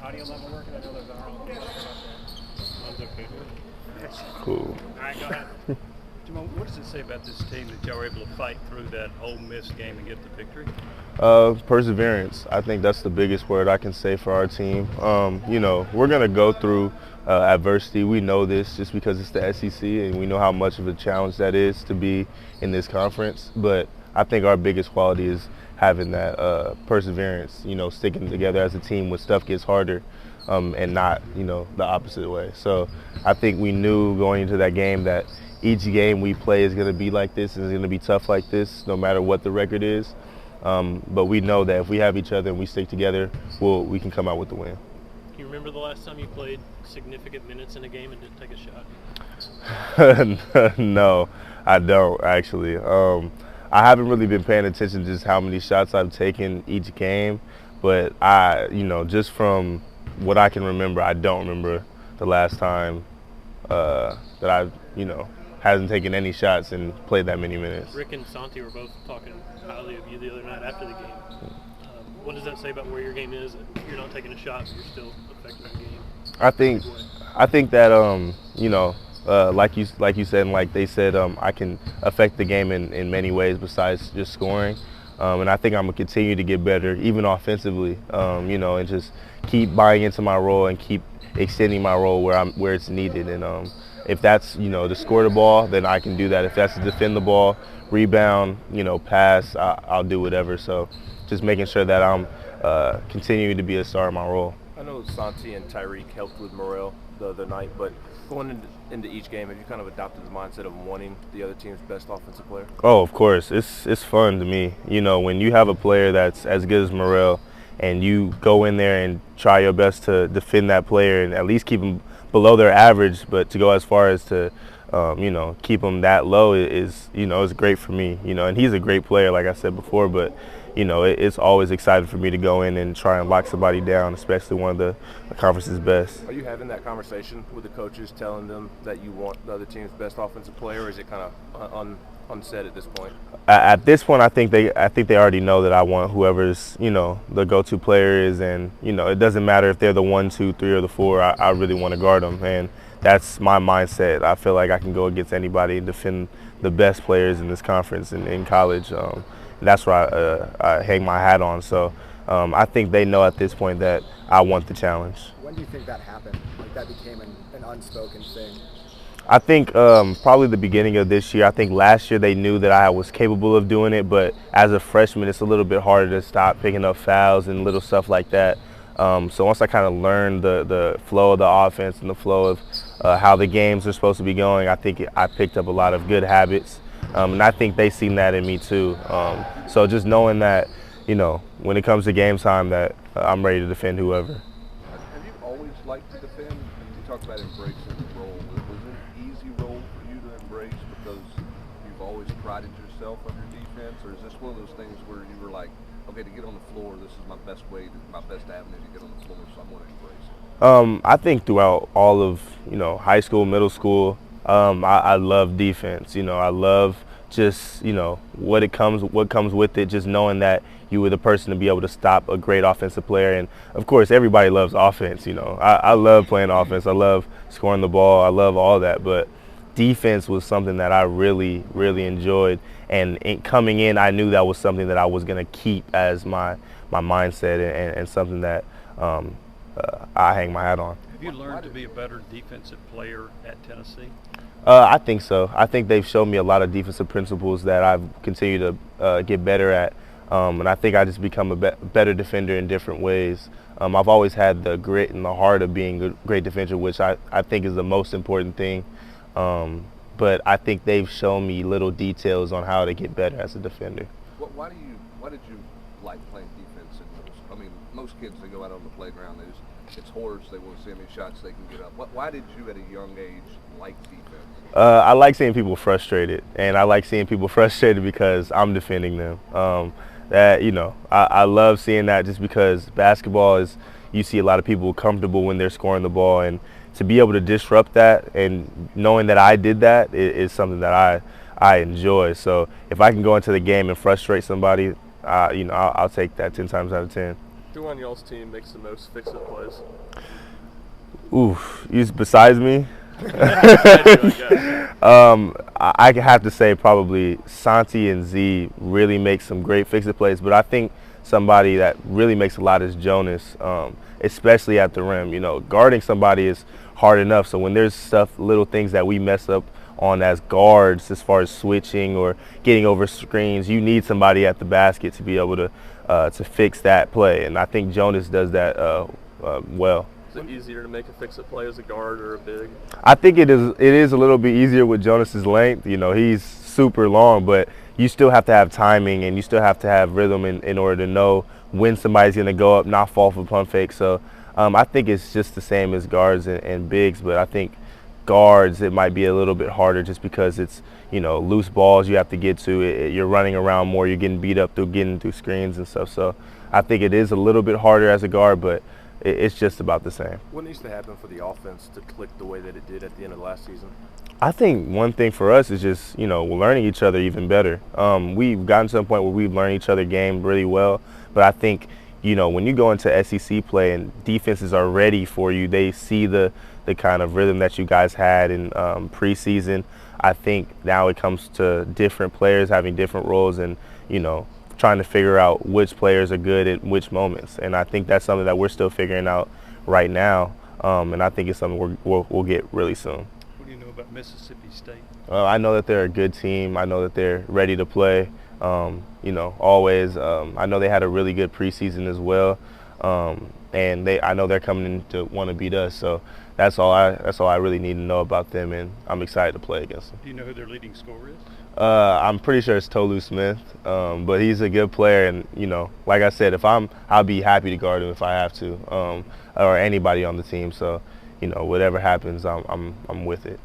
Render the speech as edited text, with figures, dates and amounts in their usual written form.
audio level working? I know there's our own about that. Mine's okay. Cool. All right, go ahead. Jahmai, what does it say about this team that y'all were able to fight through that Ole Miss game and get the victory? Perseverance. I think that's the biggest word I can say for our team. We're going to go through adversity. We know this just because it's the SEC, and we know how much of a challenge that is to be in this conference. But I think our biggest quality is having that perseverance, sticking together as a team when stuff gets harder, and not, the opposite way. So I think we knew going into that game that each game we play is going to be like this and is going to be tough like this, no matter what the record is. But we know that if we have each other and we stick together, we can come out with the win. Can you remember the last time you played significant minutes in a game and didn't take a shot? No, I don't actually. I haven't really been paying attention to just how many shots I've taken each game, but just from what I can remember, I don't remember the last time that I, hasn't taken any shots and played that many minutes. Rick and Santi were both talking highly of you the other night after the game. What does that say about where your game is? That you're not taking a shot, but you're still affecting the game. I think that like you said, and like they said, I can affect the game in many ways besides just scoring. And I think I'm gonna continue to get better, even offensively. And just keep buying into my role and keep extending my role where it's needed. And if that's to score the ball, then I can do that. If that's to defend the ball, rebound, pass, I'll do whatever. So just making sure that I'm continuing to be a star in my role. I know Santi and Tyreek helped with morale the other night, but going into each game, have you kind of adopted the mindset of wanting the other team's best offensive player? Oh, of course. It's fun to me. When you have a player that's as good as Morel and you go in there and try your best to defend that player and at least keep them below their average, but to go as far as to keep them that low is great for me. And he's a great player, like I said before, but it's always exciting for me to go in and try and lock somebody down, especially one of the conference's best. Are you having that conversation with the coaches, telling them that you want the other team's best offensive player, or is it kind of unsaid at this point? At this point, I think they already know that I want whoever's the go-to player is, and it doesn't matter if they're the 1, 2, 3, or the 4. I really want to guard them, and that's my mindset. I feel like I can go against anybody and defend the best players in this conference and in college. That's where I hang my hat on. So I think they know at this point that I want the challenge. When do you think that happened? Like that became an unspoken thing? I think probably the beginning of this year. I think last year they knew that I was capable of doing it, but as a freshman, it's a little bit harder to stop picking up fouls and little stuff like that. So once I kind of learned the flow of the offense and the flow of how the games are supposed to be going, I think I picked up a lot of good habits. And I think they seen that in me too. So just knowing that, when it comes to game time, that I'm ready to defend whoever. Have you always liked to defend? You talked about embracing the role. Was it an easy role for you to embrace because you've always prided yourself on your defense, or is this one of those things where you were like, okay, to get on the floor, this is my best way, my best avenue to get on the floor, so I'm going to embrace it? I think throughout all of high school, middle school, I love defense. I love just what comes with it. Just knowing that you were the person to be able to stop a great offensive player, and of course everybody loves offense. I love playing offense. I love scoring the ball. I love all that, but defense was something that I really, really enjoyed. And coming in, I knew that was something that I was going to keep as my mindset and something that I hang my hat on. Have you learned to be a better defensive player at Tennessee? I think so. I think they've shown me a lot of defensive principles that I've continued to get better at. And I think I just become a better defender in different ways. I've always had the grit and the heart of being a great defender, which I think is the most important thing. But I think they've shown me little details on how to get better as a defender. Why did you like playing defense in middle school? I mean, most kids, they go out on the playground, it's hordes, they want to see how many shots they can get up. Why did you at a young age like defense? I like seeing people frustrated, and I like seeing people frustrated because I'm defending them. I love seeing that just because basketball is, you see a lot of people comfortable when they're scoring the ball, and to be able to disrupt that and knowing that I did that is something that I enjoy. So if I can go into the game and frustrate somebody, I'll take that 10 times out of 10. Who on y'all's team makes the most fix-it plays? Oof, he's besides me. I I have to say probably Santi and Z really make some great fix-it plays, but I think somebody that really makes a lot is Jonas, especially at the rim. You know, guarding somebody is hard enough, so when there's little things that we mess up on as guards, as far as switching or getting over screens, you need somebody at the basket to be able to fix that play, and I think Jonas does that well. Is it easier to make a fix-it play as a guard or a big? I think it is a little bit easier with Jonas's length. You know, he's super long, but you still have to have timing and you still have to have rhythm in order to know when somebody's going to go up, not fall for pump fake. So I think it's just the same as guards and bigs, but I think guards, it might be a little bit harder just because it's, you know, loose balls you have to get to. You're running around more. You're getting beat up getting through screens and stuff. So I think it is a little bit harder as a guard, but it's just about the same. What needs to happen for the offense to click the way that it did at the end of last season? I think one thing for us is just, you know, learning each other even better. We've gotten to a point where we've learned each other game really well, but I think, you know, when you go into SEC play and defenses are ready for you, they see the kind of rhythm that you guys had in preseason. I think now it comes to different players having different roles and, you know, trying to figure out which players are good at which moments. And I think that's something that we're still figuring out right now, and I think it's something we'll get really soon. What do you know about Mississippi State? I know that they're a good team. I know that they're ready to play, you know, always. I know they had a really good preseason as well, and I know they're coming in to want to beat us. So that's all I really need to know about them, and I'm excited to play against them. Do you know who their leading scorer is? I'm pretty sure it's Tolu Smith, but he's a good player, and you know, like I said, I'll be happy to guard him if I have to, or anybody on the team. So, you know, whatever happens, I'm with it.